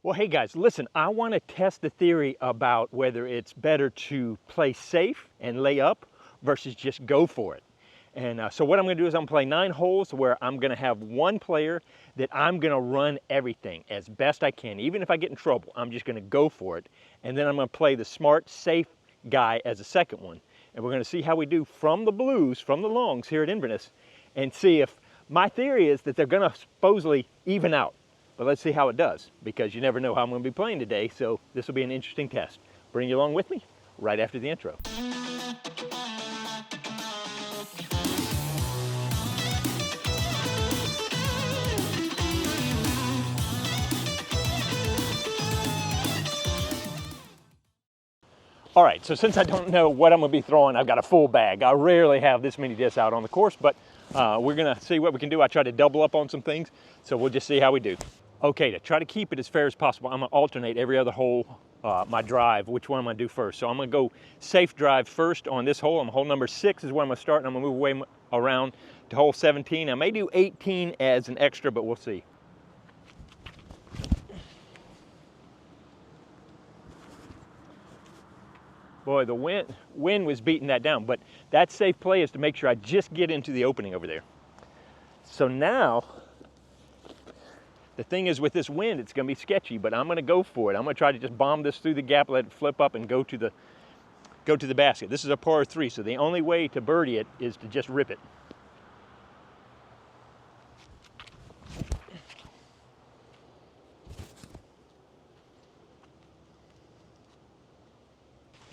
Well, hey guys, listen, I want to test the theory about whether it's better to play safe and lay up versus just go for it. And so what I'm going to do is I'm going to play 9 holes where I'm going to have one player that I'm going to run everything as best I can. Even if I get in trouble, I'm just going to go for it. And then I'm going to play the smart, safe guy as a second one. And we're going to see how we do from the blues, from the longs here at Inverness, and see if my theory is that they're going to supposedly even out. But let's see how it does, because you never know how I'm going to be playing today, so this will be an interesting test. Bring you along with me right after the intro. All right, so since I don't know what I'm going to be throwing, I've got a full bag. I rarely have this many discs out on the course, but we're going to see what we can do. I try to double up on some things, so we'll just see how we do. Okay, to try to keep it as fair as possible, I'm going to alternate every other hole, my drive, which one I'm going to do first. So I'm going to go safe drive first on this hole. Hole number 6 is where I'm going to start, and I'm going to move away around to hole 17. I may do 18 as an extra, but we'll see. Boy, the wind was beating that down, but that safe play is to make sure I just get into the opening over there. So now, the thing is with this wind, it's going to be sketchy, but I'm going to go for it. I'm going to try to just bomb this through the gap, let it flip up, and go to the basket. This is a par 3, so the only way to birdie it is to just rip it.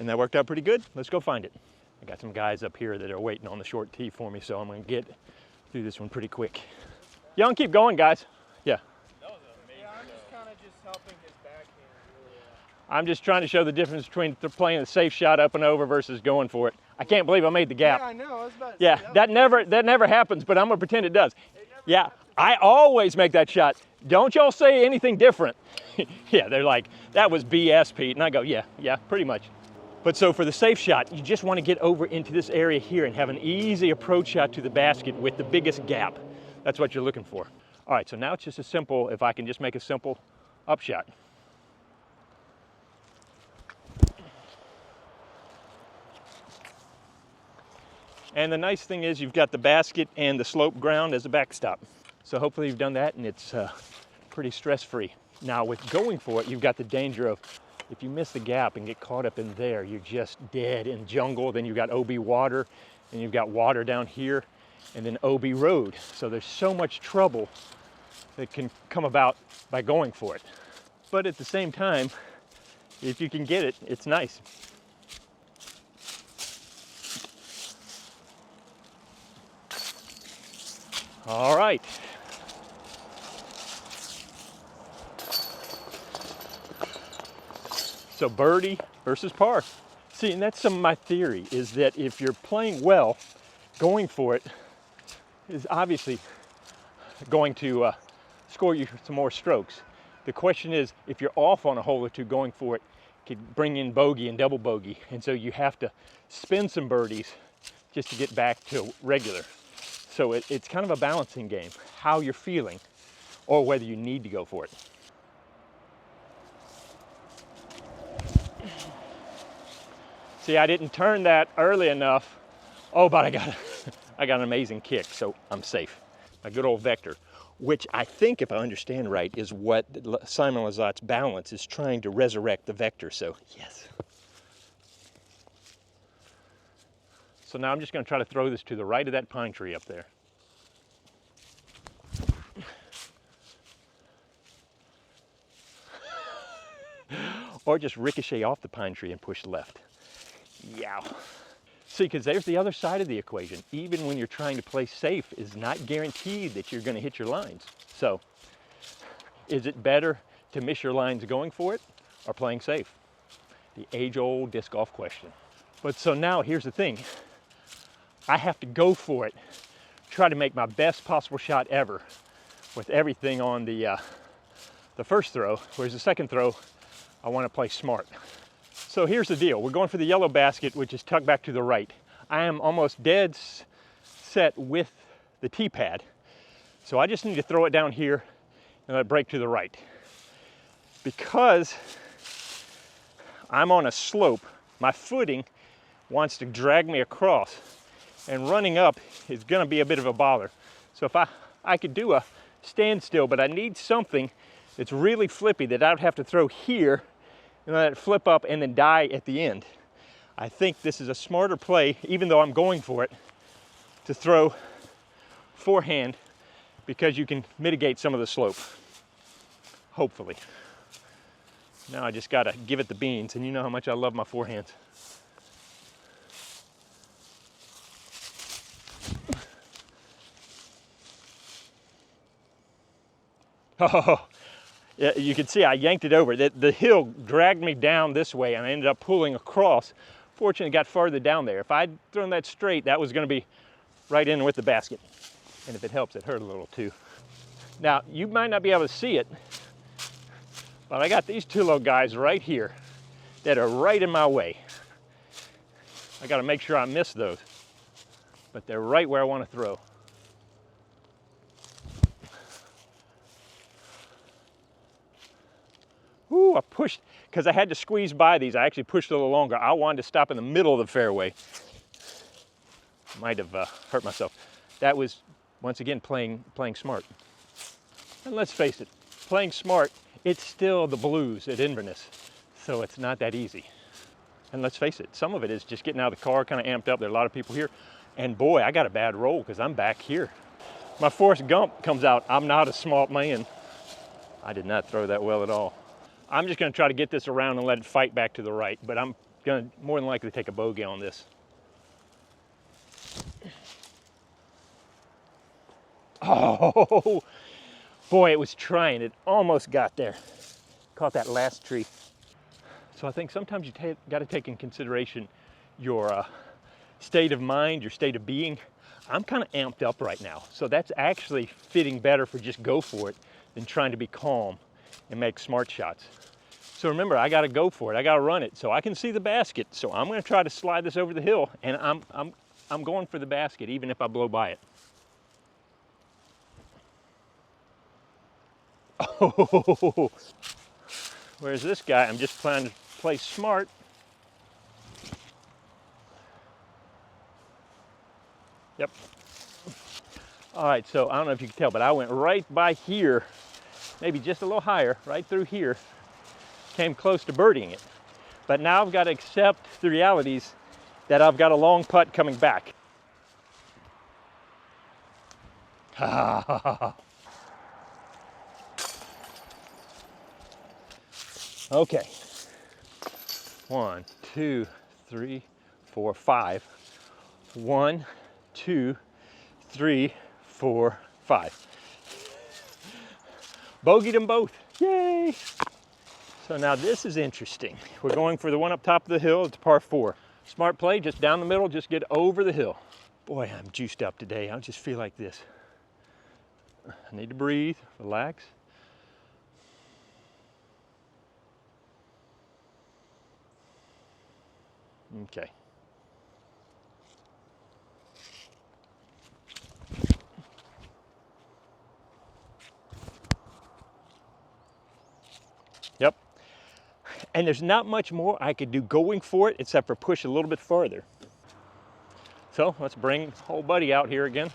And that worked out pretty good. Let's go find it. I got some guys up here that are waiting on the short tee for me, so I'm going to get through this one pretty quick. Y'all can keep going, guys. Yeah. That was amazing. Yeah, I'm just kind of helping his backhand. Really, I'm just trying to show the difference between playing a safe shot up and over versus going for it. I can't believe I made the gap. Yeah, I know. I was about to yeah, say, that never happens, but I'm going to pretend it does. Yeah, I always make that shot. Don't y'all say anything different. Yeah, they're like, that was BS, Pete. And I go, yeah, pretty much. But so for the safe shot, you just want to get over into this area here and have an easy approach shot to the basket with the biggest gap. That's what you're looking for. All right, so now it's just a simple, if I can just make a simple up shot. And the nice thing is you've got the basket and the slope ground as a backstop. So hopefully you've done that and it's pretty stress-free. Now with going for it, you've got the danger of, if you miss the gap and get caught up in there, you're just dead in jungle. Then you've got OB water, and you've got water down here, and then OB road. So there's so much trouble that can come about by going for it. But at the same time, if you can get it, it's nice. All right. So birdie versus par. See, and that's some of my theory, is that if you're playing well, going for it is obviously going to score you some more strokes. The question is, if you're off on a hole or two, going for it could bring in bogey and double bogey. And so you have to spin some birdies just to get back to regular. So it's kind of a balancing game, how you're feeling or whether you need to go for it. See, I didn't turn that early enough. Oh, but I got an amazing kick, so I'm safe. A good old vector, which I think, if I understand right, is what Simon Lizotte's balance is trying to resurrect the vector, so yes. So now I'm just going to try to throw this to the right of that pine tree up there. Or just ricochet off the pine tree and push left. Yeah. See, because there's the other side of the equation. Even when you're trying to play safe, is not guaranteed that you're going to hit your lines. So, is it better to miss your lines going for it or playing safe? The age-old disc golf question. But so now here's the thing. I have to go for it, try to make my best possible shot ever with everything on the first throw, whereas the second throw, I want to play smart. So here's the deal. We're going for the yellow basket, which is tucked back to the right. I am almost dead set with the tee pad. So I just need to throw it down here and let it break to the right. because I'm on a slope, my footing wants to drag me across, and running up is gonna be a bit of a bother. So if I could do a standstill, but I need something that's really flippy that I would have to throw here and let it flip up and then die at the end. I think this is a smarter play, even though I'm going for it, to throw forehand because you can mitigate some of the slope, hopefully. Now I just gotta give it the beans, and you know how much I love my forehands. Oh, yeah, you can see I yanked it over. The hill dragged me down this way, and I ended up pulling across. Fortunately, it got farther down there. If I'd thrown that straight, that was gonna be right in with the basket. And if it helps, it hurt a little too. Now, you might not be able to see it, but I got these two little guys right here that are right in my way. I gotta make sure I miss those, but they're right where I wanna throw. Ooh, I pushed, because I had to squeeze by these, I actually pushed a little longer. I wanted to stop in the middle of the fairway. Might have hurt myself. That was, once again, playing smart. And let's face it, playing smart, it's still the blues at Inverness, so it's not that easy. And let's face it, some of it is just getting out of the car, kind of amped up. There are a lot of people here. And boy, I got a bad roll because I'm back here. My Forrest Gump comes out. I'm not a smart man. I did not throw that well at all. I'm just gonna try to get this around and let it fight back to the right, but I'm gonna more than likely take a bogey on this. Oh, boy, it was trying. It almost got there. Caught that last tree. So I think sometimes you gotta take in consideration your state of mind, your state of being. I'm kind of amped up right now, so that's actually fitting better for just go for it than trying to be calm and make smart shots. So remember, I gotta go for it, I gotta run it, so I can see the basket. So I'm gonna try to slide this over the hill, and I'm going for the basket, even if I blow by it. Oh, whereas this guy, I'm just trying to play smart. Yep. All right, so I don't know if you can tell, but I went right by here, maybe just a little higher, right through here, came close to birdieing it. But now I've got to accept the realities that I've got a long putt coming back. Okay. 1, 2, 3, 4, 5. 1, 2, 3, 4, 5. Bogeyed them both. Yay! So now this is interesting. We're going for the one up top of the hill. It's par 4. Smart play, just down the middle, just get over the hill. Boy, I'm juiced up today. I just feel like this. I need to breathe, relax. Okay. Yep. And there's not much more I could do going for it except for push a little bit farther. So let's bring old buddy out here again.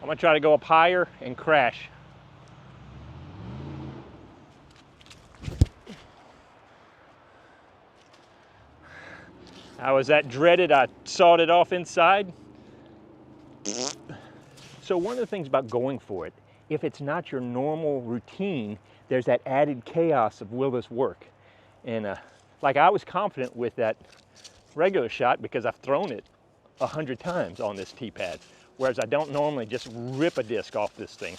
I'm gonna try to go up higher and crash. How was that dreaded? I sawed it off inside. So one of the things about going for it, if it's not your normal routine, there's that added chaos of will this work? And like I was confident with that regular shot because I've thrown it 100 times on this tee pad, whereas I don't normally just rip a disc off this thing.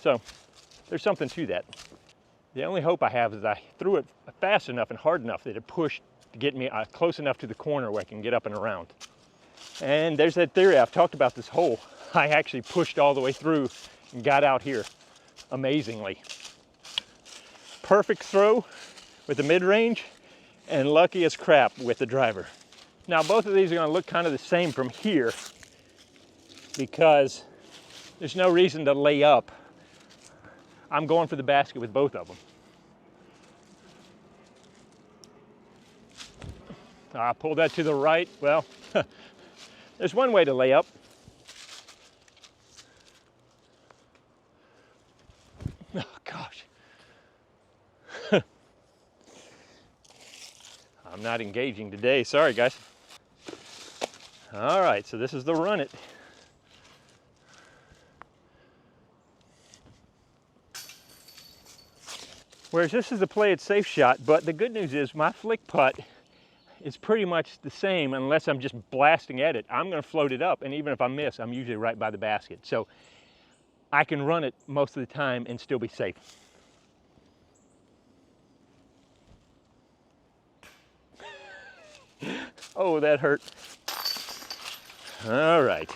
So there's something to that. The only hope I have is I threw it fast enough and hard enough that it pushed to get me close enough to the corner where I can get up and around. And there's that theory, I've talked about this hole. I actually pushed all the way through and got out here, amazingly. Perfect throw with the mid-range and lucky as crap with the driver. Now both of these are gonna look kind of the same from here because there's no reason to lay up. I'm going for the basket with both of them. I pulled that to the right. Well, there's one way to lay up. Oh, gosh. I'm not engaging today. Sorry, guys. All right, so this is the run it. Whereas this is the play it safe shot, but the good news is my flick putt is pretty much the same unless I'm just blasting at it. I'm gonna float it up, and even if I miss, I'm usually right by the basket. So I can run it most of the time and still be safe. Oh, that hurt. All right.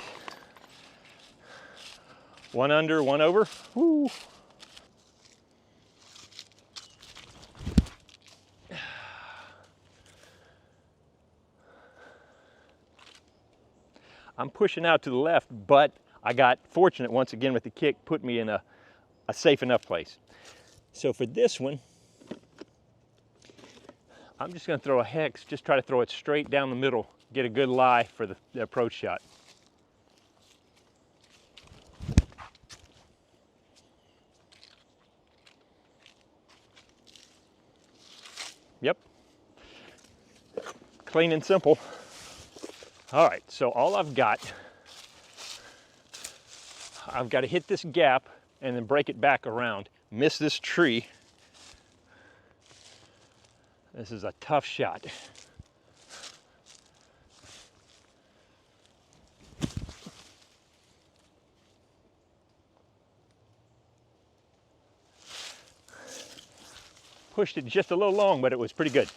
One under, one over. Woo. I'm pushing out to the left, but I got fortunate once again with the kick, put me in a safe enough place. So for this one, I'm just gonna throw a hex, just try to throw it straight down the middle, get a good lie for the approach shot. Yep. Clean and simple. All right, so all I've got to hit this gap and then break it back around. Miss this tree. This is a tough shot. Pushed it just a little long, but it was pretty good.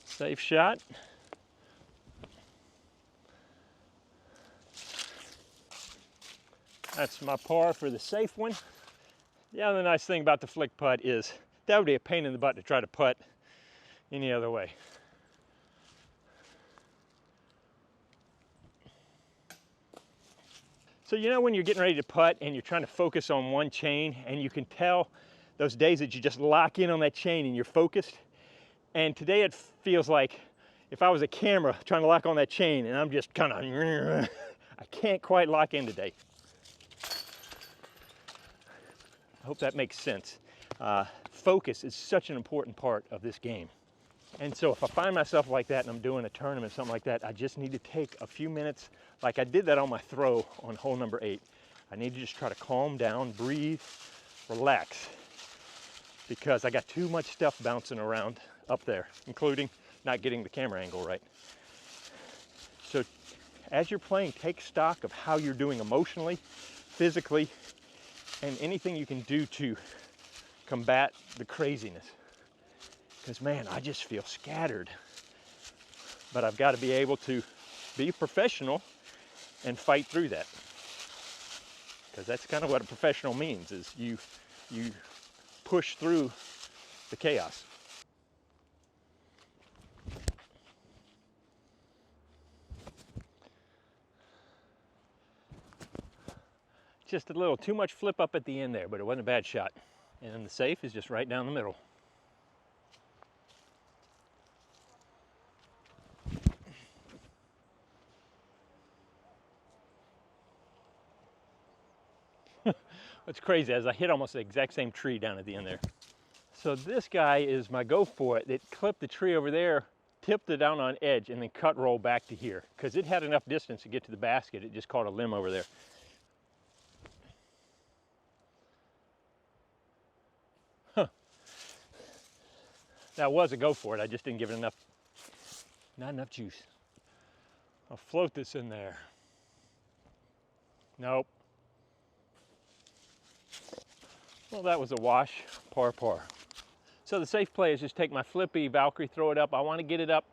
Safe shot. That's my par for the safe one. The other nice thing about the flick putt is that would be a pain in the butt to try to putt any other way. So you know when you're getting ready to putt and you're trying to focus on one chain, and you can tell those days that you just lock in on that chain and you're focused? And today it feels like if I was a camera trying to lock on that chain and I'm just kind of, I can't quite lock in today. I hope that makes sense. Focus is such an important part of this game. And so if I find myself like that and I'm doing a tournament, something like that, I just need to take a few minutes, like I did that on my throw on hole number 8. I need to just try to calm down, breathe, relax, because I got too much stuff bouncing around up there, including not getting the camera angle right. So as you're playing, take stock of how you're doing emotionally, physically, and anything you can do to combat the craziness. Because man, I just feel scattered. But I've got to be able to be professional and fight through that. Because that's kind of what a professional means, is you push through the chaos. Just a little too much flip up at the end there, but it wasn't a bad shot. And then the safe is just right down the middle. It's crazy, as I hit almost the exact same tree down at the end there. So this guy is my go for it. It clipped the tree over there, tipped it down on edge, and then cut roll back to here. Because it had enough distance to get to the basket, it just caught a limb over there. Huh. That was a go for it, I just didn't give it enough, not enough juice. I'll float this in there. Nope. Well, that was a wash, par. So the safe play is just take my flippy Valkyrie, throw it up. I want to get it up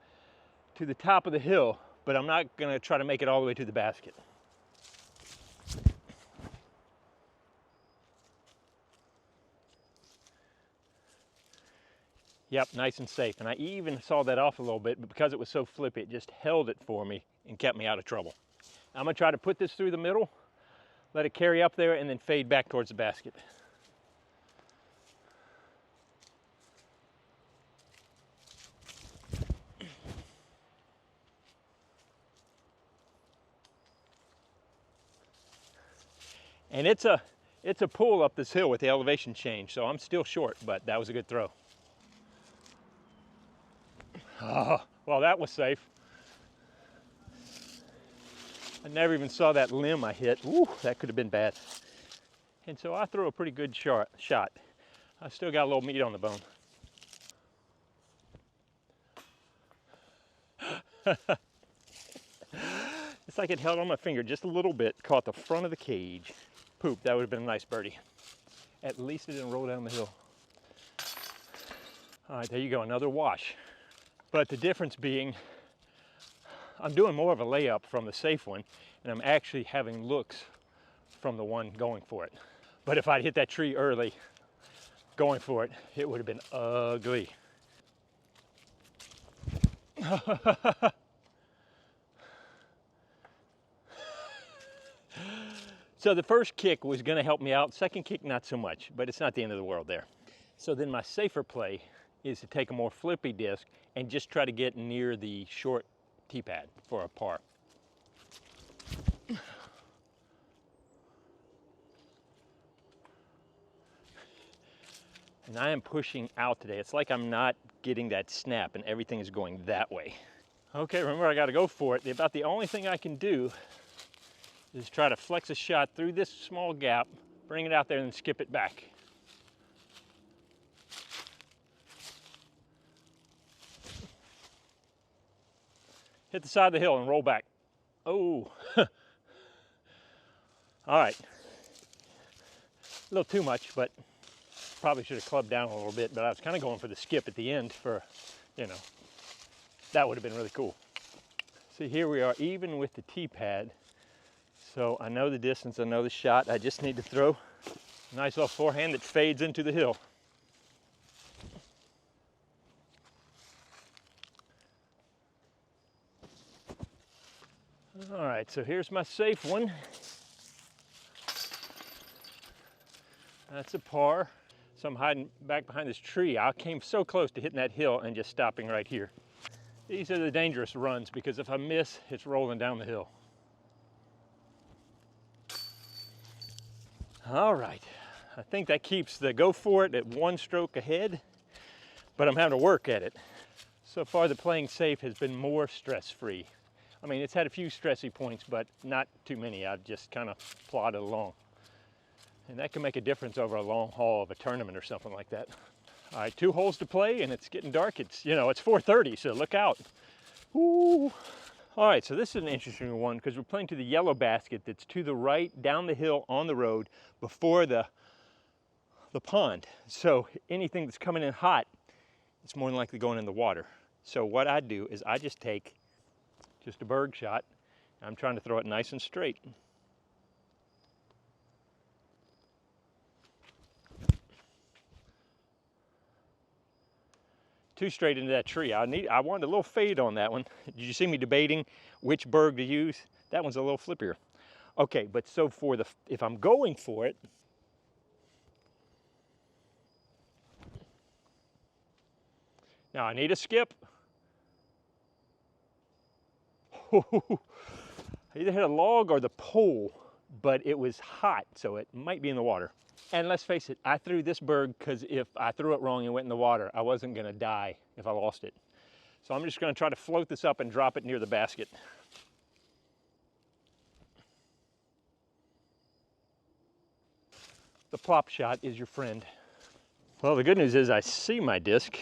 to the top of the hill, but I'm not going to try to make it all the way to the basket. Yep, nice and safe. And I even saw that off a little bit, but because it was so flippy, it just held it for me and kept me out of trouble. I'm going to try to put this through the middle, let it carry up there, and then fade back towards the basket. And it's a pull up this hill with the elevation change, so I'm still short, but that was a good throw. Oh, well, that was safe. I never even saw that limb I hit. Ooh, that could have been bad. And so I threw a pretty good shot. I still got a little meat on the bone. It's like it held on my finger just a little bit, caught the front of the cage. Poop, that would have been a nice birdie. At least it didn't roll down the hill. All right, there you go, another wash. But the difference being, I'm doing more of a layup from the safe one, and I'm actually having looks from the one going for it. But if I'd hit that tree early, going for it, it would have been ugly. So the first kick was gonna help me out. Second kick, not so much, but it's not the end of the world there. So then my safer play is to take a more flippy disc and just try to get near the short tee pad for a par. And I am pushing out today. It's like I'm not getting that snap and everything is going that way. Okay, remember I gotta go for it. About the only thing I can do is try to flex a shot through this small gap, bring it out there and then skip it back. Hit the side of the hill and roll back. Oh. All right. A little too much, but probably should have clubbed down a little bit, but I was kind of going for the skip at the end for, you know, that would have been really cool. See, here we are even with the tee pad. So I know the distance, I know the shot. I just need to throw a nice little forehand that fades into the hill. All right, so here's my safe one. That's a par. So I'm hiding back behind this tree. I came so close to hitting that hill and just stopping right here. These are the dangerous runs because if I miss, it's rolling down the hill. All right, I think that keeps the go for it at one stroke ahead, but I'm having to work at it. So far, the playing safe has been more stress-free. I mean, it's had a few stressy points, but not too many. I've just kind of plodded along. And that can make a difference over a long haul of a tournament or something like that. All right, 2 holes to play and it's getting dark. It's, you know, it's 4:30, so look out. Ooh. All right, so this is an interesting one because we're playing to the yellow basket that's to the right, down the hill on the road before the pond. So anything that's coming in hot, it's more than likely going in the water. So what I do is I just take just a berg shot. I'm trying to throw it nice and straight. Too straight into that tree. I wanted a little fade on that one. Did you see me debating which berg to use? That one's a little flippier. Okay, but so for if I'm going for it, now I need a skip. I either hit a log or the pole, but it was hot, so it might be in the water. And let's face it, I threw this berg because if I threw it wrong and went in the water, I wasn't gonna die if I lost it. So I'm just gonna try to float this up and drop it near the basket. The plop shot is your friend. Well, the good news is I see my disc.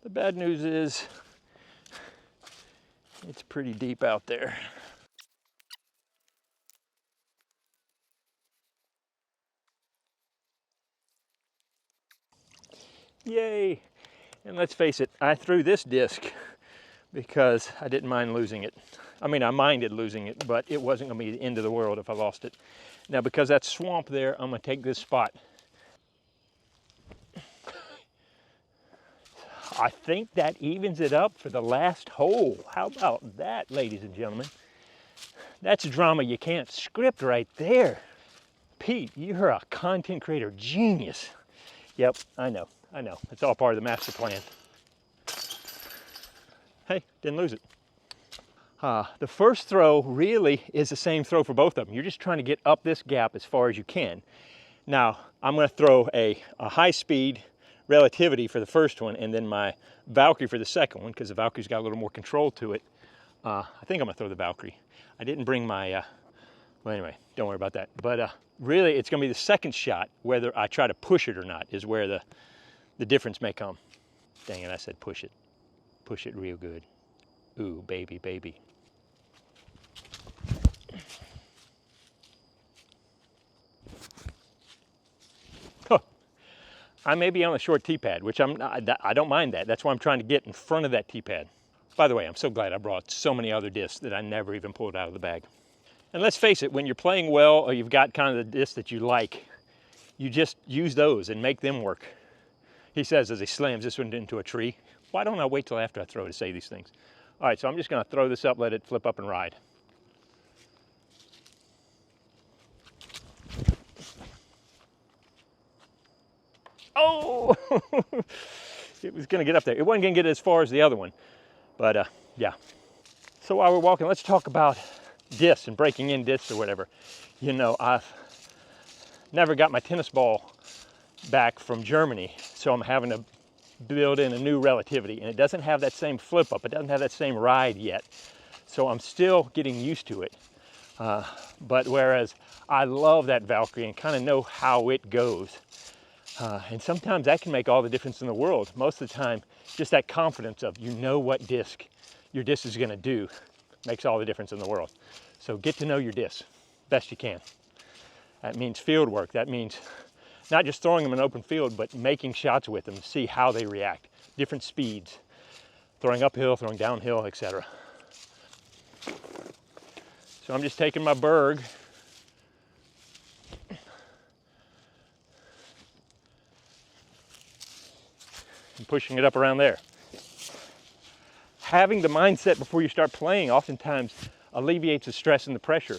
The bad news is it's pretty deep out there. Yay! And let's face it, I threw this disc because I didn't mind losing it. I mean, I minded losing it, but it wasn't gonna be the end of the world if I lost it. Now, because that's swamp there, I'm gonna take this spot. I think that evens it up for the last hole. How about that, ladies and gentlemen? That's drama you can't script right there. Pete, you're a content creator genius. Yep, I know. It's all part of the master plan. Hey, didn't lose it. The first throw really is the same throw for both of them. You're just trying to get up this gap as far as you can. Now, I'm going to throw a high speed relativity for the first one and then my Valkyrie for the second one, because the Valkyrie's got a little more control to it. I think I'm going to throw the Valkyrie. I didn't bring my, well anyway, don't worry about that. But really it's going to be the second shot, whether I try to push it or not, is where the difference may come. Dang it, I said push it. Push it real good. Ooh, baby, baby. I may be on a short tee pad, which I don't mind that. That's why I'm trying to get in front of that tee pad. By the way, I'm so glad I brought so many other discs that I never even pulled out of the bag. And let's face it, when you're playing well or you've got kind of the discs that you like, you just use those and make them work. He says as he slams this one into a tree. Why don't I wait till after I throw to say these things? All right, so I'm just gonna throw this up, let it flip up and ride. Oh, it was gonna get up there. It wasn't gonna get as far as the other one, but yeah. So while we're walking, let's talk about discs and breaking in discs or whatever. You know, I've never got my tennis ball back from Germany, so I'm having to build in a new relativity, and it doesn't have that same flip up. It doesn't have that same ride yet. So I'm still getting used to it. But whereas I love that Valkyrie and kind of know how it goes, and sometimes that can make all the difference in the world. Most of the time, just that confidence of you know what disc your disc is going to do makes all the difference in the world. So get to know your disc best you can. That means field work. That means not just throwing them in open field, but making shots with them to see how they react. Different speeds, throwing uphill, throwing downhill, etc. So I'm just taking my Berg and pushing it up around there. Having the mindset before you start playing oftentimes alleviates the stress and the pressure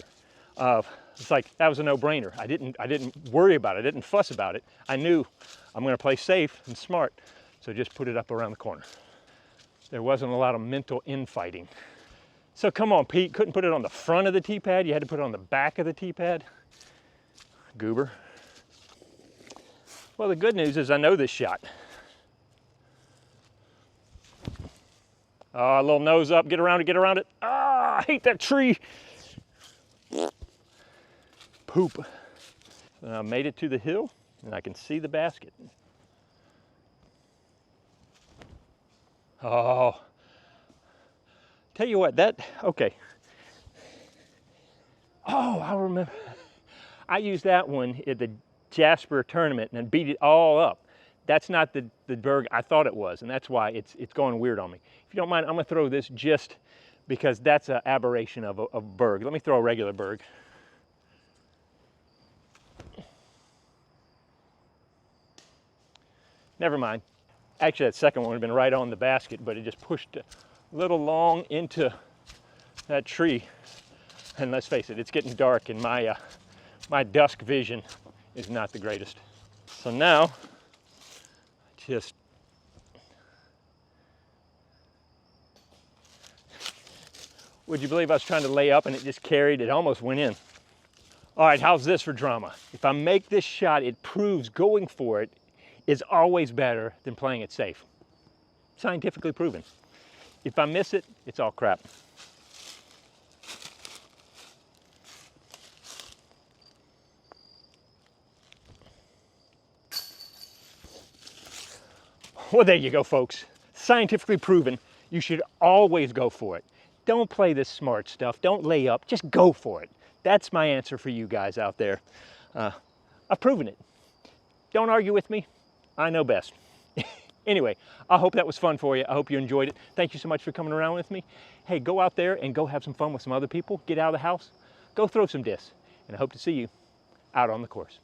of, it's like, that was a no-brainer. I didn't worry about it, I didn't fuss about it. I knew I'm gonna play safe and smart, so just put it up around the corner. There wasn't a lot of mental infighting. So come on, Pete, couldn't put it on the front of the tee pad, you had to put it on the back of the tee pad? Goober. Well, the good news is I know this shot. A little nose up, get around it, get around it. Ah, I hate that tree. Poop. And I made it to the hill and I can see the basket. Oh, tell you what, okay. Oh, I remember. I used that one at the Jasper tournament and beat it all up. That's not the Berg I thought it was, and that's why it's going weird on me. If you don't mind, I'm gonna throw this just because that's an aberration of a Berg. Let me throw a regular Berg. Never mind. Actually, that second one would have been right on the basket, but it just pushed a little long into that tree. And let's face it, it's getting dark and my dusk vision is not the greatest. So now, just would you believe I was trying to lay up and it just carried, it almost went in. All right, how's this for drama? If I make this shot, it proves going for it is always better than playing it safe. Scientifically proven. If I miss it, it's all crap. Well, there you go, folks. Scientifically proven, you should always go for it. Don't play this smart stuff. Don't lay up. Just go for it. That's my answer for you guys out there. I've proven it. Don't argue with me. I know best. Anyway, I hope that was fun for you. I hope you enjoyed it. Thank you so much for coming around with me. Hey, go out there and go have some fun with some other people. Get out of the house. Go throw some discs. And I hope to see you out on the course.